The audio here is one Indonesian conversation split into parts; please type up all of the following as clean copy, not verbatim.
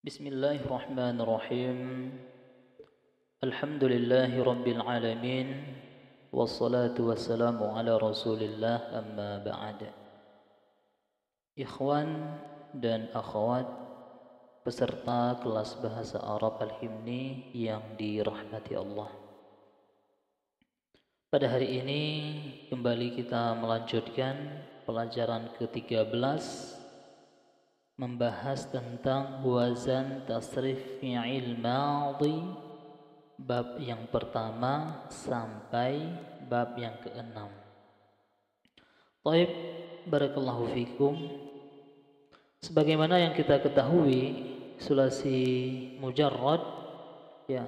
Bismillahirrahmanirrahim. Alhamdulillahi rabbil alamin. Wassalatu wassalamu ala rasulillah, amma ba'd. Ikhwan dan akhwat peserta kelas bahasa Arab Al-Himni yang dirahmati Allah, pada hari ini kembali kita melanjutkan pelajaran ke-13, membahas tentang wazan tasrif fi'il madhi, bab yang pertama sampai bab yang ke-6. Baik, barakallahu fikum. Sebagaimana yang kita ketahui, sulasi mujarrad,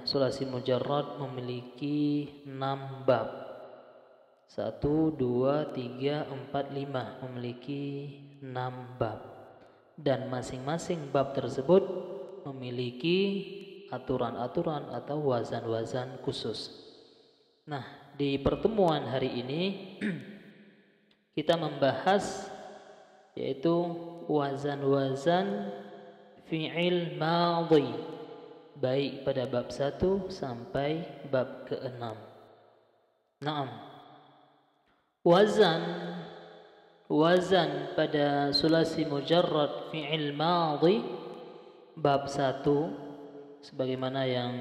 sulasi mujarrad memiliki 6 bab. 1, 2, 3, 4, 5 memiliki 6 bab. Dan masing-masing bab tersebut memiliki aturan-aturan atau wazan-wazan khusus. Nah, di pertemuan hari ini kita membahas yaitu wazan-wazan fi'il madhi, baik pada bab 1 sampai bab ke-6. Naam. Wazan pada sulasi mujarrad fi'il madhi bab 1, sebagaimana yang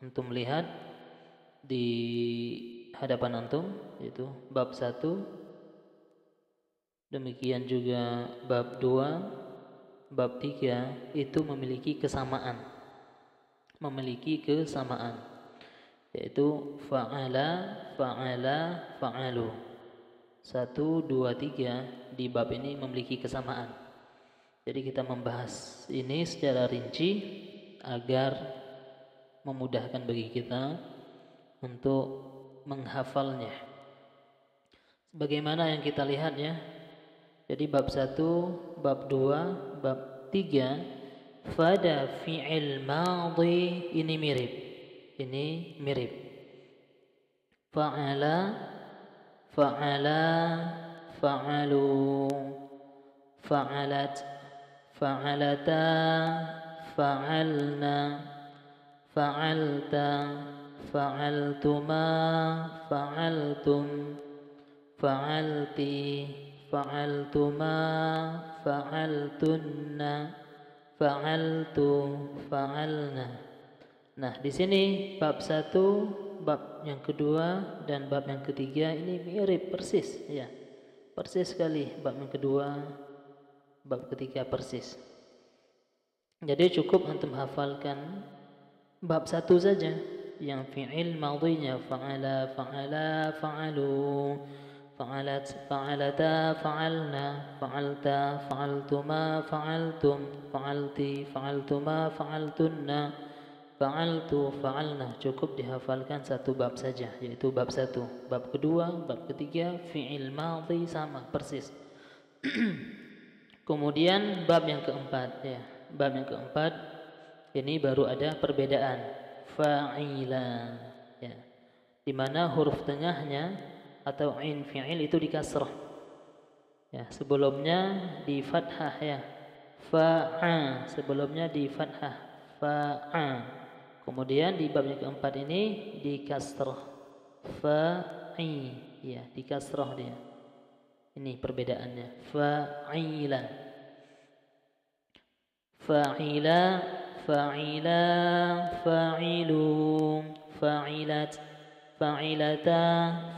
antum lihat di hadapan antum, yaitu bab 1. Demikian juga bab 2, bab 3 itu memiliki kesamaan. Yaitu fa'ala, fa'alu. 1, 2, 3 di bab ini memiliki kesamaan. Jadi kita membahas ini secara rinci agar memudahkan bagi kita untuk menghafalnya. Sebagaimana yang kita lihat ya. Jadi bab 1, bab 2, bab 3 pada fi'il madhi ini mirip. Fa'ala, fa'alu, fa'alat, fa'alata, fa'alna, fa'alta, fa'altuma, fa'altum, fa'alti, fa'altuma, fa'altunna, fa'altu, fa'alna. Nah, di sini bab 1, bab yang kedua dan bab yang ketiga ini mirip persis, ya. Persis sekali, bab yang kedua, bab ketiga persis. Jadi cukup antum hafalkan bab 1 saja yang fi'il madhinya fa'ala, fa'alu, fa'alat, fa'alata, fa'alna, fa'alta, fa'altuma, fa'altum, fa'alti, fa'altuma, fa'altunna, fa'altu, fa'alna. Cukup dihafalkan 1 bab saja, yaitu bab 1. Bab kedua, bab ketiga fi'il madhi sama persis. Kemudian bab yang keempat, ya. Bab yang keempat ini baru ada perbedaan fa'ila, ya. Di mana huruf tengahnya atau ain fi'il itu di kasrah. Ya, sebelumnya di fathah, ya. Fa'a, sebelumnya di fathah. Fa'a. Kemudian di bab yang keempat ini di kasrah. Fa'i, ya, di kasrah dia. Ini perbedaannya. Fa'ila, fa'ila, fa'ila, fa'ilu, fa'ilat, fa'ilata,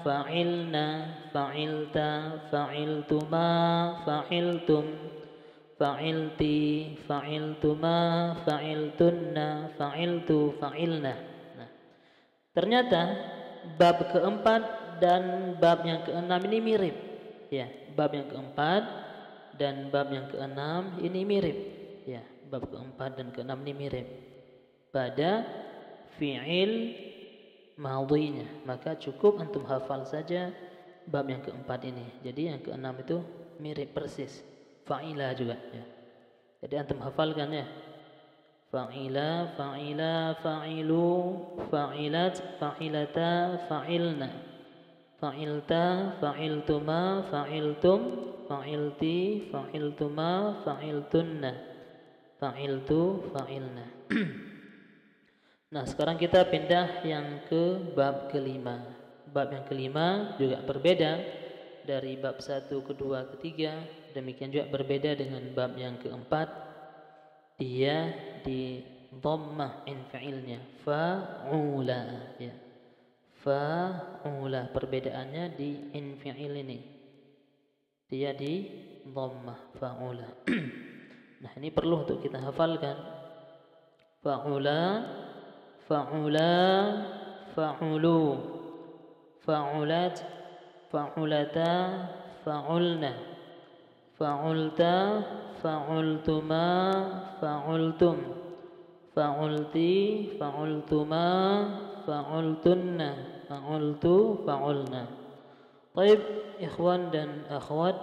fa'ilna, fa'ilta, fa'iltuma, fa'iltum, fa'ilti, fa'iltuma, fa'iltunna, fa'iltu, fa'ilna. Nah, ternyata bab keempat dan bab yang keenam ini mirip, ya. Bab yang keempat dan bab yang keenam ini mirip, ya. Bab keempat dan keenam ini mirip pada fi'il madhinya. Maka cukup antum hafal saja bab yang keempat ini. Jadi yang keenam itu mirip persis. Fa'ila juga, ya. Jadi antum hafalkan, ya. Fa'ila, fa'ila, fa'ilu, fa'ilat, fa'ilata, fa'ilna, fa'ilta, fa'iltuma, fa'iltum, fa'ilti, fa'iltuma, fa'iltunna, fa'iltu, fa'ilna. Nah, sekarang kita pindah yang ke bab kelima. Bab yang kelima juga berbeda dari bab 1, kedua, ketiga. Demikian juga berbeda dengan bab yang keempat. Dia di dhammah infa'ilnya fa'ula, ya. Fa'ula, perbedaannya di infa'il ini. Dia di dhammah fa'ula. Nah, ini perlu untuk kita hafalkan. Fa'ula, fa'ula, fa'ulu, fa'ulat, fa'ulata, fa'ulna, fa'ulta, fa'ultuma, fa'ultum, fa'ulti, fa'ultuma, fa'ultunna, fa'ultu, fa'ulna. Baik, ikhwan dan akhwat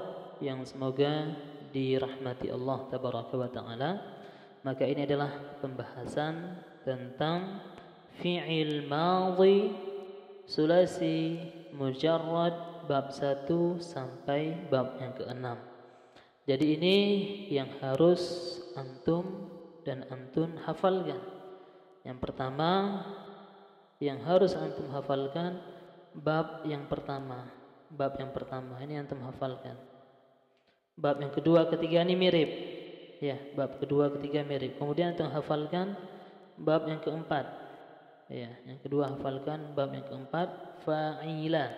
yang semoga dirahmati Allah tabaraka wa ta'ala, maka ini adalah pembahasan tentang fi'il madhi sulasi mujarrad bab 1 sampai bab yang ke-6. Jadi ini yang harus antum dan antun hafalkan. Yang pertama yang harus antum hafalkan bab yang pertama. Bab yang pertama ini antum hafalkan. Bab yang kedua, ketiga ini mirip. Ya, bab kedua, ketiga mirip. Kemudian antum hafalkan bab yang keempat. Ya, yang kedua hafalkan bab yang keempat fa'ila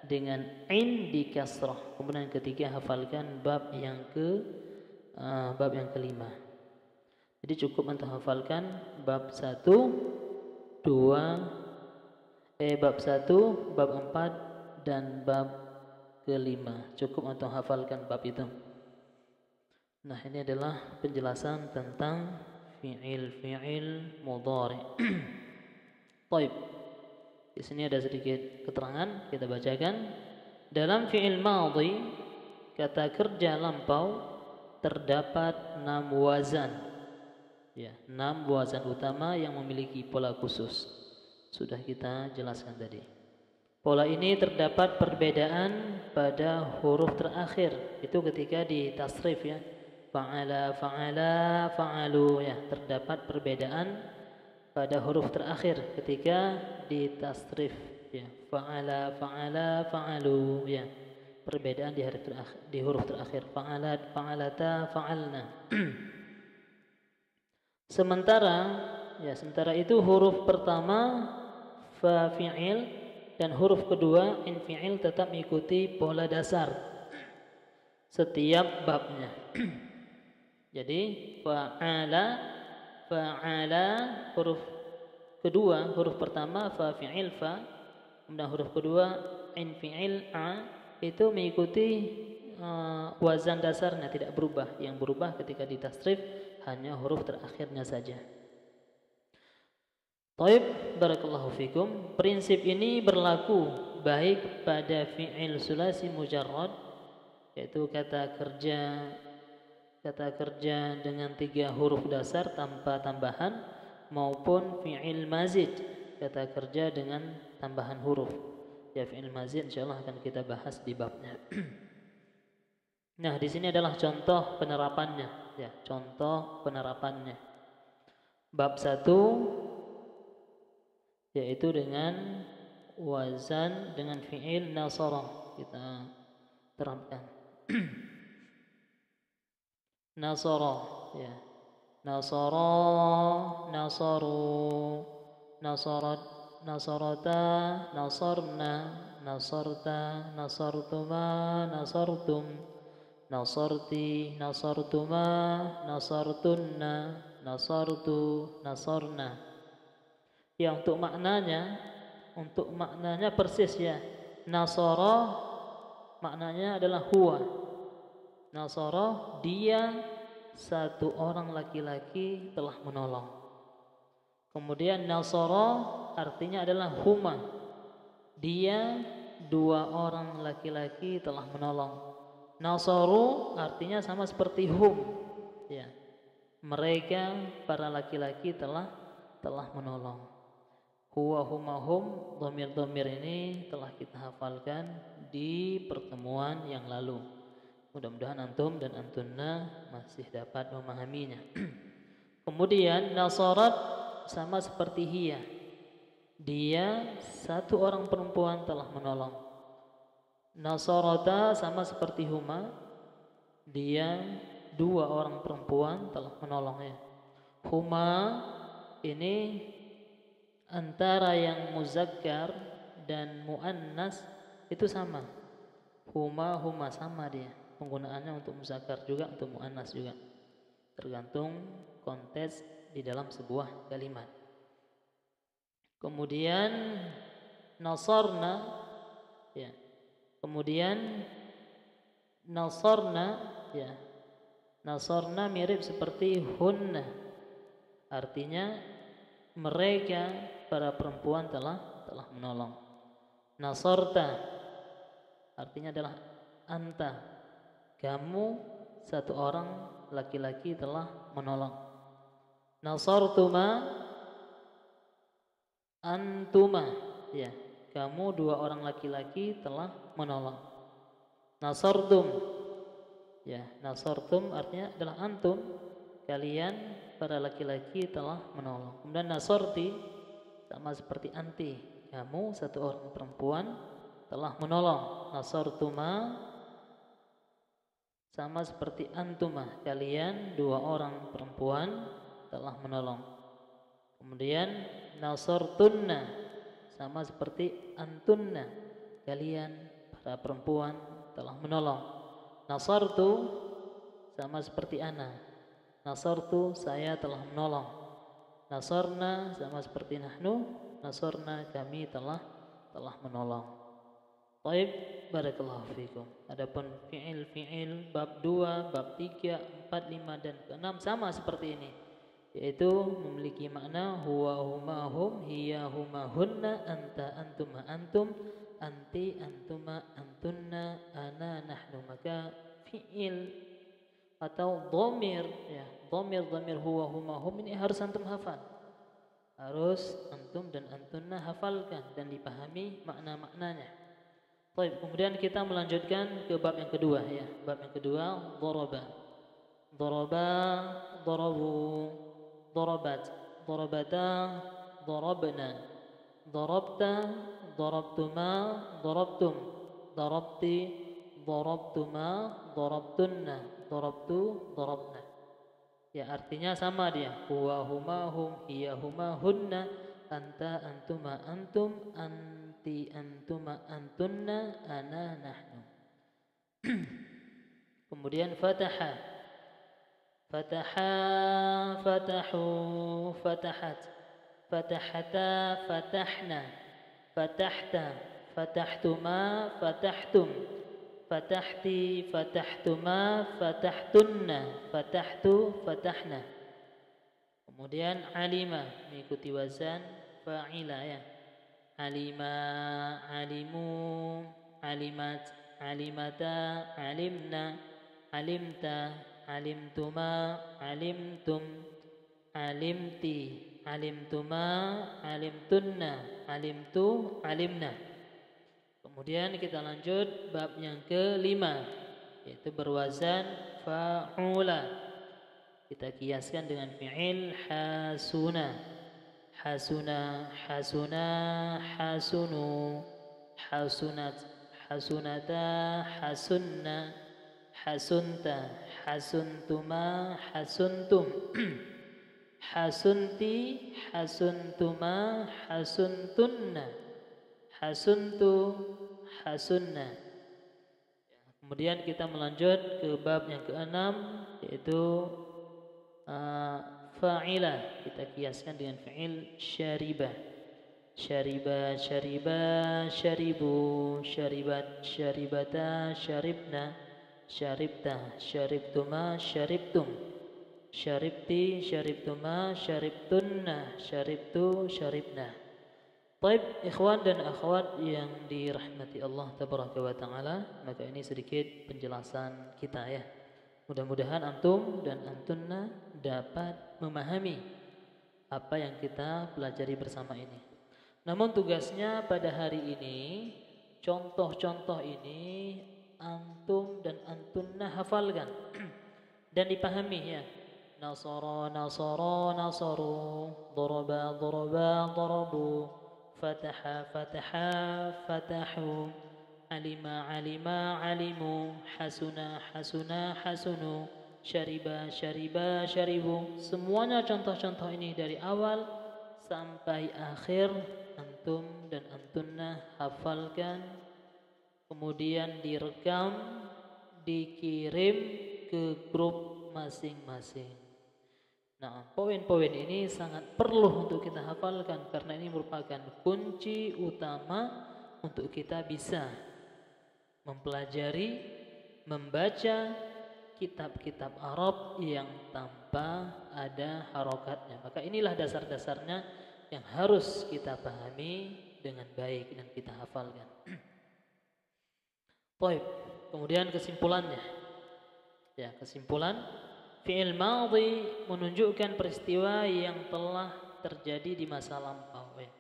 dengan in di kasrah. Kemudian yang ketiga hafalkan bab yang kelima. Jadi cukup antum hafalkan bab 1, 2, bab 1, bab 4 dan bab kelima. Cukup untuk hafalkan bab itu. Nah, ini adalah penjelasan tentang fi'il mudhari'. Baik. Di sini ada sedikit keterangan, kita bacakan. Dalam fi'il madhi, kata kerja lampau terdapat 6 wazan. Ya, 6 wazan utama yang memiliki pola khusus. Sudah kita jelaskan tadi. Pola ini terdapat perbedaan pada huruf terakhir. Itu ketika di tasrif, ya. Fa'ala, fa'ala, fa'alu, ya. Terdapat perbedaan pada huruf terakhir ketika di tasrif, ya. Fa'ala, fa'ala, fa'alu, ya. Perbedaan di huruf terakhir. Fa'ala, fa'alata, fa'alna. Sementara itu huruf pertama fa fi'il dan huruf kedua in fi'il tetap mengikuti pola dasar setiap babnya. Jadi fa'ala huruf kedua, huruf pertama fa fi'il fa, kemudian huruf kedua in fi'il a, itu mengikuti wazan dasarnya, tidak berubah. Yang berubah ketika ditasrif hanya huruf terakhirnya saja. Taib, barakallahu fikum. Prinsip ini berlaku baik pada fi'il sulasi mujarrad, yaitu kata kerja dengan 3 huruf dasar tanpa tambahan, maupun fi'il mazid, kata kerja dengan tambahan huruf. Ya, fi'il mazid insyaallah akan kita bahas di babnya. Nah, di sini adalah contoh penerapannya, ya, contoh penerapannya. Bab 1 yaitu dengan wazan dengan fi'il nasara, kita terapkan. Nasara, ya. Nasara, nasaru, nasarat, nasarata, nasarna, nasarta, nasartuma, nasartum, nasarti, nasartuma, nasartunna, nasartu, nasarna. Ya, untuk maknanya persis, ya. Nasara maknanya adalah huwa. Nasara, dia satu orang laki-laki telah menolong. Kemudian nasara artinya adalah huma, dia 2 orang laki-laki telah menolong. Nasaru artinya sama seperti hum, ya. Mereka para laki-laki telah menolong. Huwa, huma, hum, dhamir-dhamir ini telah kita hafalkan di pertemuan yang lalu. Mudah-mudahan antum dan antunna masih dapat memahaminya. Kemudian nasarat sama seperti hiya. Dia satu orang perempuan telah menolong. Nasarata sama seperti huma. Dia dua orang perempuan telah menolongnya. Huma ini antara yang muzakkar dan muannas itu sama. Huma sama dia. Penggunaannya untuk muzakkar juga, untuk muannas juga. Tergantung konteks di dalam sebuah kalimat. Kemudian nasarna, ya. Kemudian nasarna, ya. Nasarna mirip seperti hunna. Artinya mereka para perempuan telah menolong. Nasarta artinya adalah anta, kamu satu orang laki-laki telah menolong. Nasartuma antuma, ya, kamu dua orang laki-laki telah menolong. Nasartum, ya, nasartum artinya adalah antum, kalian para laki-laki telah menolong. Kemudian nasarti sama seperti anti, kamu satu orang perempuan telah menolong. Nasartuma sama seperti antuma, kalian dua orang perempuan telah menolong. Kemudian nasartunna sama seperti antunna, kalian para perempuan telah menolong. Nasartu sama seperti ana, nasartu saya telah menolong. Nasarna sama seperti nahnu, nasarna kami telah menolong. Baik, barakallahu fikum. Adapun fi'il bab 2, bab 3, 4, 5 dan ke-6 sama seperti ini, yaitu memiliki makna huwa huma hum, hiya huma hunna, anta antuma antum, anti antuma antunna, ana nahnu. Maka fi'il atau dhamir, ya, dhamir huwa huma hum ini harus antum hafal. Harus antum dan antunna hafalkan dan dipahami makna-maknanya. Baik, kemudian kita melanjutkan ke bab yang kedua, ya. Bab yang kedua, daraba. Daraba, darabu, darabat, darabata, darabna, darabta, darabtuma, darabtum, darabti, darabtuma, darabtunna, darabtu, darabna. Ya, artinya sama dia. Huwa huma hum, hiya huma hunna, anta antuma antum, anti antuma antunna, ana nahnu. Kemudian fataha, fataha, fatahu, fatahat, fatahata, fatahna, fatahta, fatahtuma, fatahtum, fatahti, fatahtuma, fatahtunna, fatahtu, fatahna. Kemudian alima mengikuti wazan fa'ila, ya. Alima, alimu, alimat, alimata, alimna, alimta, alimtuma, alimtum, alimti, alimtuma, alimtunna, alimtu, alimna. Kemudian kita lanjut bab yang kelima, yaitu berwazan fa'ula. Kita kiaskan dengan fi'il hasuna. Hasuna, hasuna, hasunu, hasunat, hasunata, hasunna, hasunta, hasuntuma, hasuntum, hasunti, hasuntuma, hasuntunna, hasuntu, hasunna. Kemudian kita melanjut ke bab yang ke-6, yaitu fa'ilah. Kita kiaskan dengan fi'il syaribah. Syariba, syariba, syaribu, syaribat, syaribata, syaribna, syaribta, syaribtuma, syaribtum, syaribti, syaribtuma, syaribtunna, syaribtu, syaribna. Baik, ikhwan dan akhwat yang dirahmati Allah tabaraka wa ta'ala, maka ini sedikit penjelasan kita, ya. Mudah-mudahan antum dan antunna dapat memahami apa yang kita pelajari bersama ini. Namun tugasnya pada hari ini, contoh-contoh ini antum dan antunna hafalkan dan dipahami, ya. nasara nasara nasaru, daraba daraba darabu, fataha fataha fatahu, alima alima alimu, hasuna hasuna hasunu, syariba syariba syaribu. Semuanya contoh-contoh ini dari awal sampai akhir antum dan antunna hafalkan, kemudian direkam, dikirim ke grup masing-masing. Nah, poin-poin ini sangat perlu untuk kita hafalkan karena ini merupakan kunci utama untuk kita bisa mempelajari, membaca kitab-kitab Arab yang tanpa ada harokatnya. Maka inilah dasar-dasarnya yang harus kita pahami dengan baik dan kita hafalkan. Baik, kemudian kesimpulannya. Ya, kesimpulan fi'il madhi menunjukkan peristiwa yang telah terjadi di masa lampau. Ya.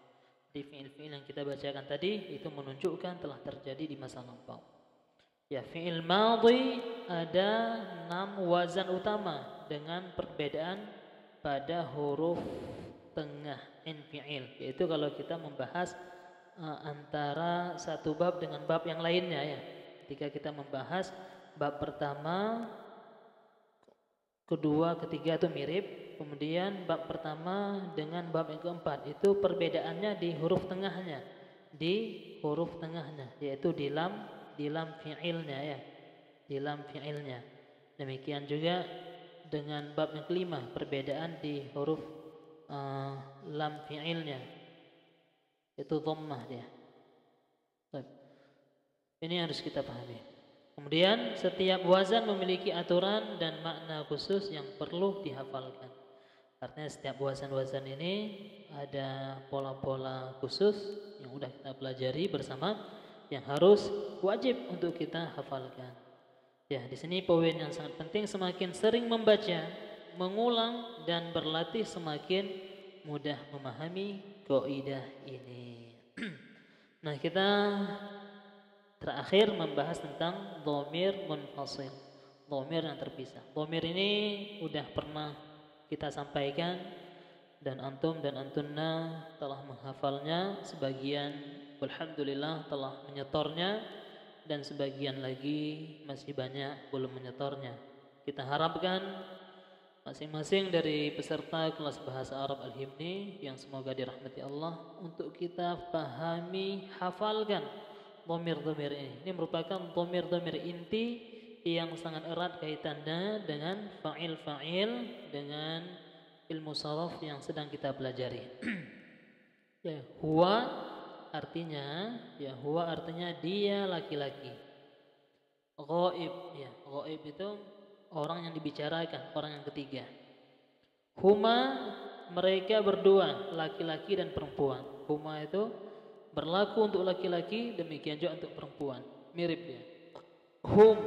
Di fi'il-fi'il yang kita bacakan tadi itu menunjukkan telah terjadi di masa lampau. Ya, fi'il madhi ada 6 wazan utama dengan perbedaan pada huruf tengah fi'il, yaitu kalau kita membahas antara satu bab dengan bab yang lainnya ya. Ketika kita membahas bab pertama, kedua, ketiga itu mirip, kemudian bab pertama dengan bab yang keempat itu perbedaannya di huruf tengahnya, yaitu di lam fi'ilnya ya, di lam fi'ilnya. Demikian juga dengan bab yang kelima, perbedaan di huruf lam fi'ilnya, itu dhammah dia. Ini harus kita pahami. Kemudian setiap wazan memiliki aturan dan makna khusus yang perlu dihafalkan. Artinya setiap wazan-wazan ini ada pola-pola khusus yang sudah kita pelajari bersama, yang harus wajib untuk kita hafalkan. Ya, di sini poin yang sangat penting, semakin sering membaca, mengulang dan berlatih semakin mudah memahami kaidah ini. Nah, kita terakhir membahas tentang dhamir munfasil, dhamir yang terpisah. Dhamir ini udah pernah kita sampaikan dan antum dan antunna telah menghafalnya, sebagian alhamdulillah telah menyetornya dan sebagian lagi masih banyak belum menyetornya. Kita harapkan masing-masing dari peserta kelas bahasa Arab Al-Himni yang semoga dirahmati Allah untuk kita pahami, hafalkan dhamir-dhamir ini. Ini merupakan dhamir-dhamir inti yang sangat erat kaitannya dengan fa'il-fa'il, dengan ilmu sharaf yang sedang kita pelajari. Ya, huwa artinya dia laki-laki. Ghaib, ya, ghaib itu orang yang dibicarakan, orang yang ketiga. Huma, mereka berdua, laki-laki dan perempuan. Huma itu berlaku untuk laki-laki, demikian juga untuk perempuan. Mirip dia. Hum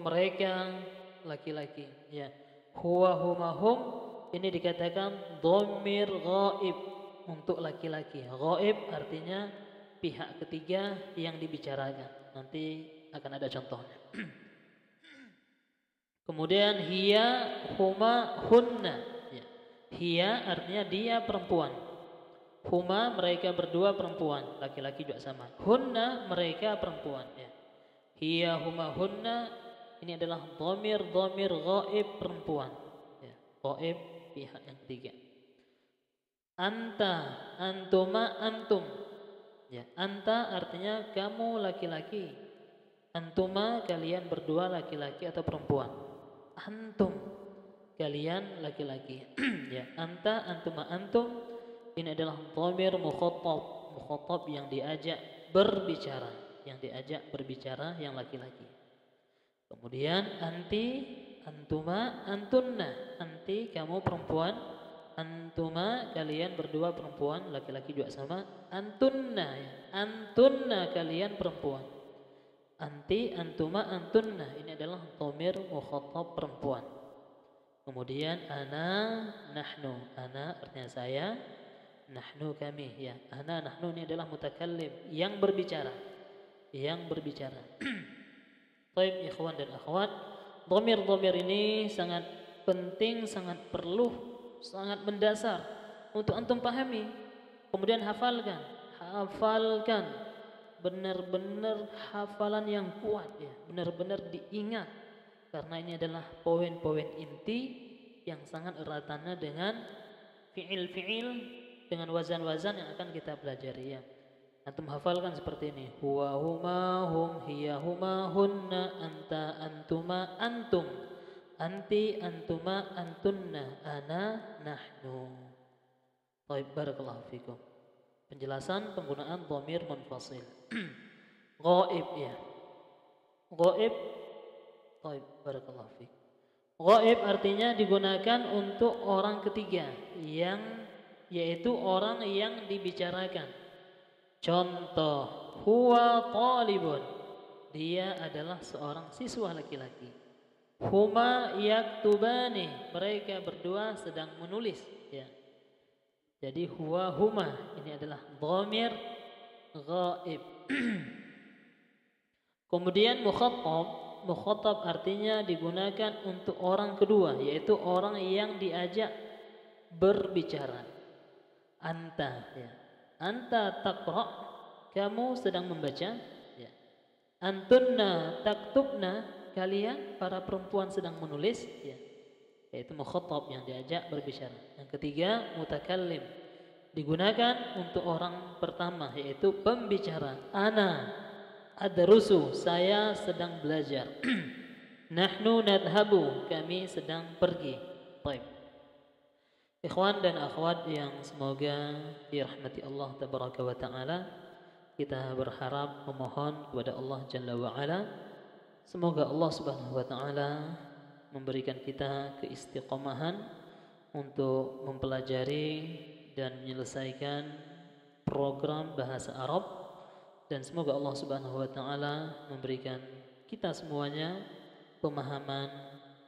mereka laki-laki. Ya. Huwa huma hum ini dikatakan dhamir ghaib untuk laki-laki. Ghaib artinya pihak ketiga yang dibicarakan. Nanti akan ada contohnya. Kemudian hiya, huma, hunna. Ya. Hiya artinya dia perempuan. Huma mereka berdua perempuan, laki-laki juga sama. Hunna mereka perempuan. Ya. Hiya, huma, hunna ini adalah dhamir ghaib perempuan. Ya. Ghaib pihak yang ketiga. Anta, antuma, antum. Ya. Anta artinya kamu laki-laki. Antuma kalian berdua laki-laki atau perempuan. Antum kalian laki-laki. Ya, anta, antuma, antum ini adalah dhamir mukhatab yang diajak berbicara, yang laki-laki. Kemudian anti, antuma, antunna. Anti kamu perempuan, antuma kalian berdua perempuan, laki-laki juga sama. Antunna, ya. Antunna kalian perempuan. Anti, antuma, antunna ini adalah dhamir mukhatab perempuan. Kemudian ana, nahnu. Ana artinya saya, nahnu kami, ya. Ana, nahnu ini adalah mutakallim yang berbicara. Baik ikhwan dan akhwat, dhamir-dhamir ini sangat penting, sangat perlu, sangat mendasar untuk antum pahami. Kemudian hafalkan, benar-benar hafalan yang kuat ya, benar-benar diingat, karena ini adalah poin-poin inti yang sangat eratannya dengan fiil-fiil, dengan wazan-wazan yang akan kita pelajari ya. Antum hafalkan seperti ini: huwa huma hum hiya huma hunna anta antuma antum anti antuma antunna ana nahnu. Baik, barakallahu fikum. Penjelasan penggunaan dhamir munfasil. Ghaib ya. Ghaib. Baik, barakallahu fikum. Ghaib artinya digunakan untuk orang ketiga, yaitu orang yang dibicarakan. Contoh, huwa talibun, dia adalah seorang siswa laki-laki. Huma yaktubani, mereka berdua sedang menulis ya. Jadi huwa huma ini adalah dhamir ghaib. Kemudian mukhatab artinya digunakan untuk orang kedua, yaitu orang yang diajak berbicara. Anta ya. Anta taqra, kamu sedang membaca ya. Antunna taktubna, kalian para perempuan sedang menulis ya. Yaitu mukhatab yang diajak berbicara. Yang ketiga mutakallim, digunakan untuk orang pertama, yaitu pembicara. Ana adrusu, saya sedang belajar. Nahnu nadhabu, kami sedang pergi. Baik. Ikhwan dan akhwat yang semoga dirahmati Allah tabaraka wa ta'ala, kita berharap memohon kepada Allah Jalla wa Ala, semoga Allah Subhanahu wa ta'ala memberikan kita keistiqomahan untuk mempelajari dan menyelesaikan program bahasa Arab, dan semoga Allah Subhanahu wa ta'ala memberikan kita semuanya pemahaman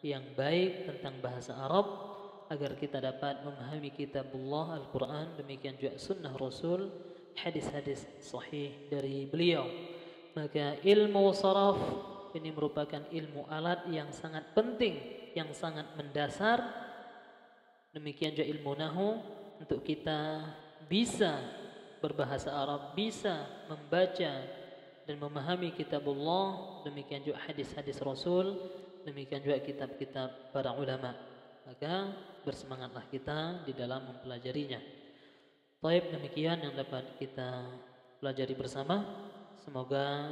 yang baik tentang bahasa Arab, agar kita dapat memahami kitabullah Al-Quran, demikian juga sunnah Rasul, hadis-hadis sahih dari beliau. Maka ilmu saraf ini merupakan ilmu alat yang sangat penting, yang sangat mendasar. Demikian juga ilmu nahu, untuk kita bisa berbahasa Arab, bisa membaca dan memahami kitabullah, demikian juga hadis-hadis Rasul, demikian juga kitab-kitab para ulama. Maka bersemangatlah kita di dalam mempelajarinya. Baik, demikian yang dapat kita pelajari bersama. Semoga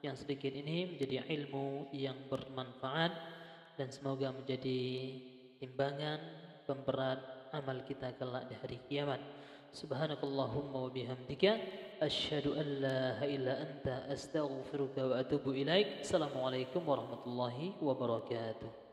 yang sedikit ini menjadi ilmu yang bermanfaat, dan semoga menjadi timbangan pemberat amal kita kelak di hari kiamat. Subhanakallahumma wa bihamdika asyhadu an la ilaha illa anta astaghfiruka wa atubu ilaik. Assalamualaikum warahmatullahi wabarakatuh.